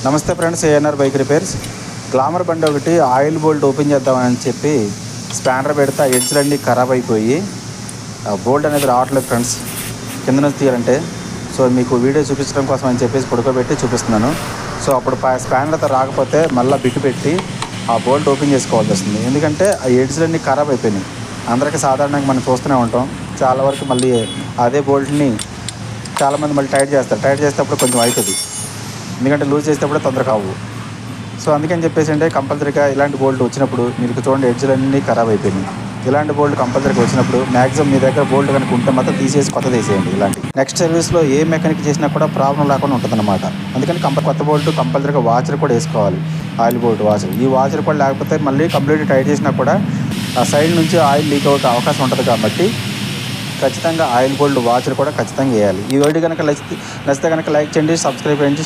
నమస్తే friends, ANR bike repairs. Glamour బండి ఒకటి ఆయిల్ బోల్ట్ ఓపెన్ చేద్దామని చెప్పి స్పానర్ పెడితే ఆ ఎడ్జ్లన్నీ ఖరాబ్ అయిపోయి బోల్ట్ అనేది రావట్లేదు ఫ్రెండ్స్. కింద నుంచి తీయాలంటే సో మీకు వీడియో చూపించడం కోసం అని చెప్పేసి పడుకోబెట్టి చూపిస్తున్నాను. సో అప్పుడు స్పానర్ అయితే రాకపోతే మళ్ళీ బిట్టు పెట్టి ఆ బోల్ట్ ఓపెన్ చేసుకోవాల్సి వస్తుంది. ఎందుకంటే ఆ ఎడ్జ్లన్నీ ఖరాబ్ అయిపోయినాయి. అందరికీ సాధారణంగా మనం చూస్తూనే ఉంటాం. చాలా వరకు మళ్ళీ అదే బోల్ట్ని చాలామంది మళ్ళీ టైట్ చేస్తారు. టైట్ చేసేటప్పుడు కొంచెం అవుతుంది, ఎందుకంటే లూజ్ చేసేటప్పుడు తొందరగా కావు. సో అందుకని చెప్పేసి అంటే కంపల్సరీగా ఇలాంటి బోల్ట్ వచ్చినప్పుడు మీరు చూడండి ఎడ్జ్లన్నీ ఖరాబ్ అయిపోయినాయి. ఇలాంటి బోల్ట్ కంపల్సరీగా వచ్చినప్పుడు మ్యాక్సిమం మీ దగ్గర బోల్ట్ కనుక ఉంటే మాత్రం తీసేసి కొత్త తీసేయండి. ఇలాంటి నెక్స్ట్ సర్వీస్లో ఏ మెకానిక్ చేసినా కూడా ప్రాబ్లం లేకుండా ఉంటుందన్నమాట. అందుకని కొత్త బోల్ట్ కంపల్సరీగా వాచర్ కూడా వేసుకోవాలి, ఆయిల్ బోల్ట్ వాచర్. ఈ వాచర్ కూడా లేకపోతే మళ్ళీ కంప్లీట్ టైట్ చేసినా కూడా ఆ సైడ్ నుంచి ఆయిల్ లీక్ అయ్యే అవకాశం ఉంటుంది. కాబట్టి ఖచ్చితంగా ఆయిల్ బోల్ట్ వాచర్ కూడా ఖచ్చితంగా వేయాలి. ఈ వీడియో కనుక నచ్చితే కనుక లైక్ చేయండి, సబ్స్క్రైబ్ చేయండి.